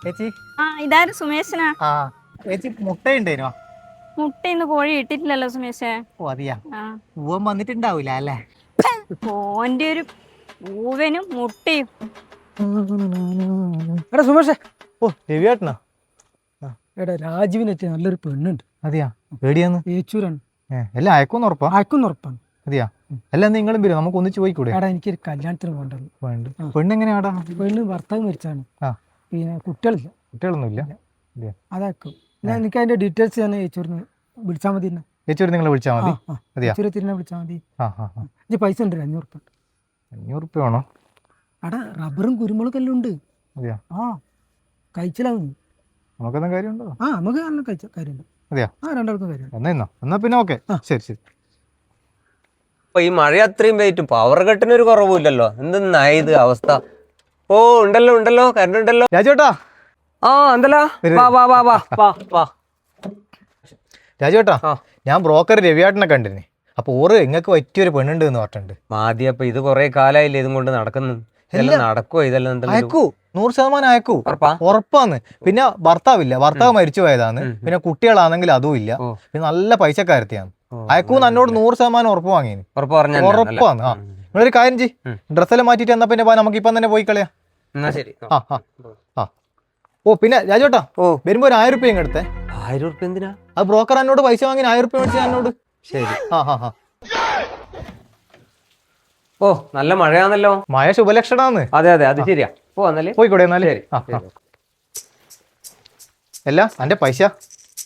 ചേച്ചി ഇതാരും സുമേഷനാ. ചേച്ചി മുട്ടയുണ്ടേനോ? മുട്ട ഇന്ന് കോഴി ഇട്ടിട്ടില്ലല്ലോ സുമേഷേ. ഓ അതെയാ, പൂവൻ വന്നിട്ടുണ്ടാവൂല അല്ലേ? ഓന്റെ ഒരു പൂവനും മുട്ടയും. എടാ സുമേഷേ. ഓ രവിയേട്ടനാ? എടാ രാജുവിനെത്തി നല്ലൊരു പെണ്ണുണ്ട്. അതെയാ, പേടിയാന്ന്? ഏച്ചൂരാണ്. എല്ലാം അയക്കുമെന്ന് ഉറപ്പാ? അയക്കുന്ന ഉറപ്പാണ്. അതെയാ, എല്ലാം നിങ്ങളും വരും, നമുക്ക് ഒന്നിച്ച് പോയിക്കൂടെ? എടാ എനിക്കൊരു കല്യാണത്തിന് പോകണ്ടത്. പെണ്ണെങ്ങനെയാടാ? പെണ്ണ് ഭർത്താവ് മരിച്ചാണ്. പിന്നെ കുട്ടികളില്ല. കുട്ടികളൊന്നുമില്ല? അതാക്കും. ഞാൻ എനിക്ക് അതിന്റെ ഡീറ്റെയിൽസ് ഞാൻ ഏച്ചൂരിന് വിളിച്ചാൽ മതി. ചേച്ചൂര് നിങ്ങളെ വിളിച്ചാൽ മതി? തിരിനെ വിളിച്ചാൽ മതി. ഇത് പൈസ ഉണ്ട്, 500 ഉറുപ്പ. 500 ഉറുപ്പ വേണോ? എടാ റബ്ബറും കുരുമുളകെല്ലാം ഉണ്ട്. അതെയാ? കഴിച്ചിലാവുന്നു. നമുക്കെന്താ കാര്യമുണ്ടോ? നമുക്ക് നല്ല കഴിച്ച കാര്യമുണ്ട്. അതെയാ? രണ്ടാൾക്കും കാര്യം. എന്നാ പിന്നെ ഓക്കെ. ശരി ശരി. ഈ മഴ അത്രയും പെയ്റ്റും പവർ കട്ടിനൊരു കുറവുമില്ലല്ലോ. എന്തെന്നായത് അവസ്ഥ? ഓ ഉണ്ടല്ലോ ഉണ്ടല്ലോ, കറണ്ട് ഉണ്ടല്ലോ. രാജുവേട്ടാ. എന്തല്ലോ? വാ വാ വാ വാ വാ വാ. രാജുവേട്ടാ, ഞാൻ ബ്രോക്കർ രവിയേട്ടനെ കണ്ടിന്. അപ്പൊ ഓറ് ഇങ്ങക്ക് പറ്റിയൊരു പെണ്ണുണ്ട് എന്ന് പറഞ്ഞിട്ടുണ്ട്. മാതി അപ്പൊ ഇത് കൊറേ കാലായില്ലേ ഇതും കൊണ്ട് നടക്കുന്നു. ഇതെല്ലാം നടക്കുവോ? ഇതെല്ലാം അയക്കൂ, 100% അയക്കൂ, ഉറപ്പാന്ന്. പിന്നെ ഭർത്താവില്ല, ഭർത്താവ് മരിച്ചു പോയതാന്ന്. പിന്നെ കുട്ടികളാണെങ്കിൽ അതും ഇല്ല. പിന്നെ നല്ല പൈസക്കാരത്തിയാണ്. അയക്കൂന്ന് എന്നോട് 100% ഉറപ്പ് വാങ്ങിന്. ഉറപ്പാന്ന്. നിങ്ങളൊരു കാര്യം ചെയ്യ്, ഡ്രസ്സെല്ലാം മാറ്റിട്ട് എന്നാ പിന്നെ നമുക്ക് ഇപ്പം തന്നെ പോയി കളയാ. ഓ പിന്നെ രാജോട്ടാ, വരുമ്പോ ഒരു 1000 രൂപ എടുത്തേ. 1000 രൂപ എന്തിനാ? അത് ബ്രോക്കർ എന്നോട് പൈസ വാങ്ങി 1000 രൂപ മേടിച്ചാ എന്നോട്. ശരി. ഓ നല്ല മഴയാണല്ലോ. മഴ ശുഭലക്ഷണാന്ന്. അതെ അതെ, അത് ശരിയാ. പോയിക്കോട്ടെ എന്നാല്. അല്ല അന്റെ പൈസ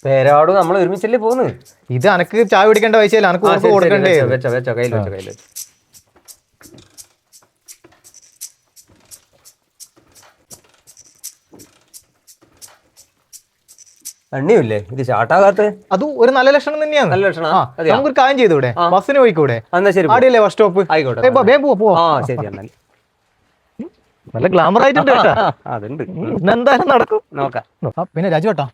പേരാട് നമ്മൾ ഒരുമിച്ചല്ലേ പോന്ന്. ഇത് അനക്ക് ചായ പിടിക്കേണ്ട പൈസയല്ല, അനക്ക് കൊടുക്കണ്ടേ? വെച്ചോ വെച്ചോ, കയ്യിൽ വെച്ചോ, കയ്യിൽ വെച്ചോ. എണ്ണിയില്ലേ ഇത് ചാട്ടാകാത്ത? അത് ഒരു നല്ല ലക്ഷണം തന്നെയാണ്. നല്ല ലക്ഷണം. നമുക്കൊരു കാര്യം ചെയ്തൂടെ? ബസ്സിന് പോയിക്കൂടെ? ആടിയല്ലേ ബസ് സ്റ്റോപ്പ്. ആയിക്കോട്ടെ. ശരി എന്നാൽ. നല്ല ഗ്ലാമർ ആയിട്ടുണ്ട്. അതുണ്ട്, എന്തായാലും നടക്കും, നോക്കാം. പിന്നെ രാജുവേട്ടാ,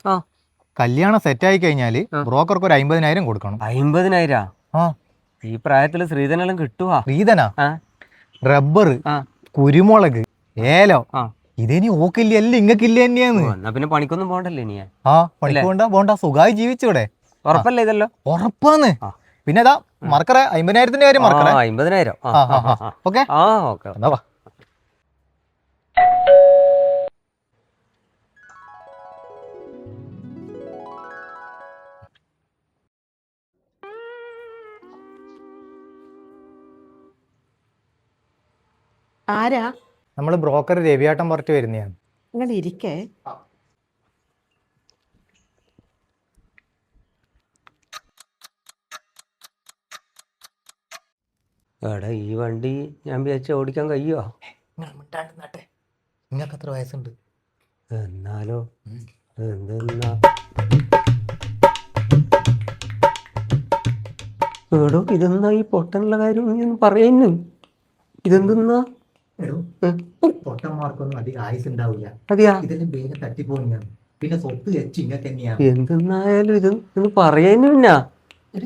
കല്യാണം സെറ്റ് ആയി കഴിഞ്ഞാല് ബ്രോക്കർക്ക് ഒരു 50,000 കൊടുക്കണം. 50,000? ഈ പ്രായത്തില് സ്ത്രീധനെല്ലാം കിട്ടുവാ? സ്ത്രീധനാ? റബ്ബർ, കുരുമുളക്, ഏലം, ഇതിനി ഓക്കില്ല, എല്ലാം ഇങ്ങക്കില്ല തന്നെയാന്ന്. എന്നാ പിന്നെ പണിക്കൊന്നും പോകണ്ടല്ലേ നീ? പണിക്ക് പോണ്ട, സുഖമായി ജീവിച്ചൂടെ? ഉറപ്പല്ലേ ഇതല്ലോ? ഉറപ്പാന്ന്. പിന്നെ അതാ മറക്കറേ, 50,000 കാര്യം മറക്കറേ. 50,000. Okay okay. എന്നാ വാ. ആരാ? നമ്മള് ബ്രോക്കർ രവിയേട്ടൻ പറഞ്ഞിട്ട് വരുന്നതാണ്. നിങ്ങൾ ഇരിക്കേ. എടാ ഈ വണ്ടി ഞാൻ വിചാരിച്ച ഓടിക്കാൻ കഴിയുമോ? നിങ്ങൾക്ക് എത്ര വയസ്സുണ്ട്? എന്നാലോ എന്തെന്നാ എടോ ഇതെന്നാ ഈ പൊട്ടനുള്ള കാര്യം നീ ഒന്ന് പറയുന്നു? ഇതെന്തെന്നാ? പൊട്ടന്മാർക്കൊന്നും അധികം ആയുസ് ഉണ്ടാവില്ല. അതെയാ? ഇതെല്ലാം വേഗം തട്ടിപ്പോയാണ്. പിന്നെ സ്വത്ത് വെച്ച് ഇങ്ങനെ തന്നെയാണ്. എന്തെന്നായാലും ഇത് പറയുന്നില്ല.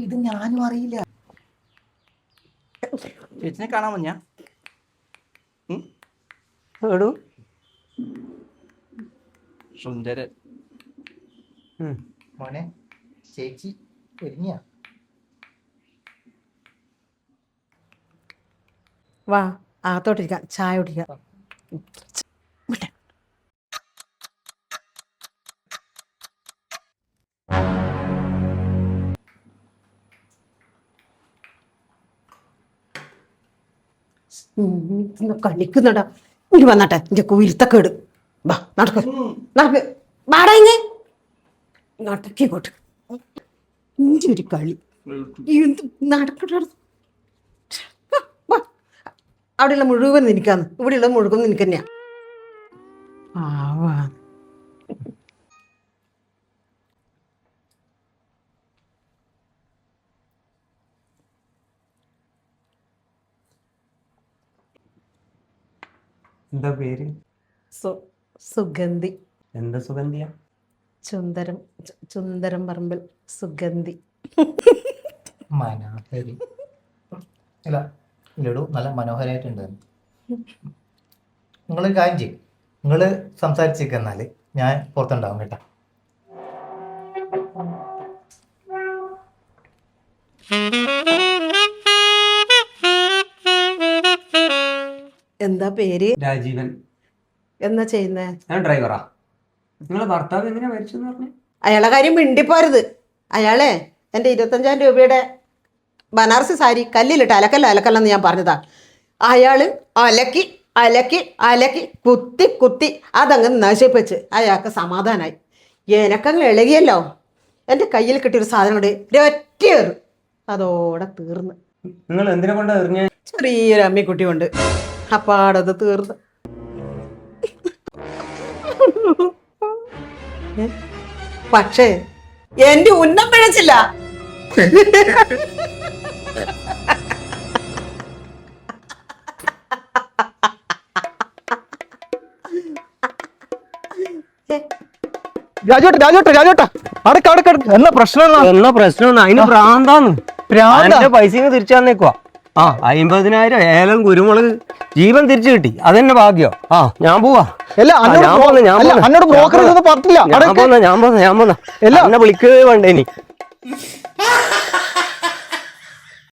ഇത് ഞാനും അറിയില്ല. ചേച്ചിനെ കാണാൻ മഞ്ഞ എടോ സുന്ദരൻ. മോനെ ചേച്ചി ഒരുങ്ങിയ? വാ അകത്തോട്ടിരിക്കാം, ചായ കുടിക്കാം. കളിക്കുന്നടാ. ഇനി വന്നാട്ടെ എന്റെ കുരുത്തക്കേട്. വാ നടക്ക് നടക്ക്, വാടാ ഇങ്ങ് നടക്കിക്കോട്ട്. ഇഞ്ചി ഒരു കളി എന്ത് നടക്കട്ടെ. അവിടെയുള്ള മുഴുവൻ നിനക്കാന്ന്, ഇവിടെയുള്ള മുഴുവൻ നിനക്ക് തന്നെയാ. എന്താ പേര്? സുഗന്ധി. എന്താ സുഗന്ധിയാ? ചുന്ദരം പറമ്പിൽ സുഗന്ധി. മനോഹരി. അല്ല ലഡു നല്ല മനോഹരായിട്ടുണ്ട്. നിങ്ങൾ കാര്യം ചെയ്യും, നിങ്ങൾ സംസാരിച്ചേക്കെന്നാല് ഞാൻ പുറത്തുണ്ടാവും കേട്ടോ. എന്താ പേര്? രാജീവൻ. എന്നാ ചെയ്യുന്നേ? ഞാൻ ഡ്രൈവറാ. നിങ്ങളെ ഭർത്താവ് എങ്ങനെയാ മരിച്ചെന്ന് പറഞ്ഞു? അയാളെ കാര്യം മിണ്ടിപ്പോരുത്. അയാളെ എൻ്റെ 25,000 രൂപയുടെ ബനാറസി സാരി കല്ലിലിട്ട് അലക്കല്ലെന്ന് ഞാൻ പറഞ്ഞതാ. അയാള് അലക്കി അലക്കി അലക്കി കുത്തി കുത്തി അതങ്ങ് നശിപ്പിച്ച് അയാൾക്ക് സമാധാനമായി. എനക്കങ്ങ് ഇളകിയല്ലോ. എൻ്റെ കയ്യിൽ കിട്ടിയൊരു സാധനം കൊണ്ട് ഒറ്റയേറ് അതോടെ തീർന്ന്. നിങ്ങൾ എന്തിനെ കൊണ്ടാ എറിഞ്ഞ? ചെറിയൊരു അമ്മിക്കുട്ടി കൊണ്ട് അപ്പാടത് തീർന്ന്. പക്ഷേ എന്റെ ഉന്നം പിഴച്ചില്ല. രാജോട്ടാ അടക്ക എന്നാ പ്രശ്നം? എന്നാ പ്രശ്നം? അതിന് ഭ്രാന്താന്ന്. പൈസ തിരിച്ചു തന്നേക്കുവാ. 50,000 ഏലം കുരുമുളക് ജീവൻ തിരിച്ചു കിട്ടി. അതെന്നെ ഭാഗ്യോ. ഞാൻ പോവാ. ബ്രോക്കർ പറഞ്ഞില്ല. ഞാൻ പോന്ന എന്നെ വിളിക്കുകയേ വേണ്ട ഇനി.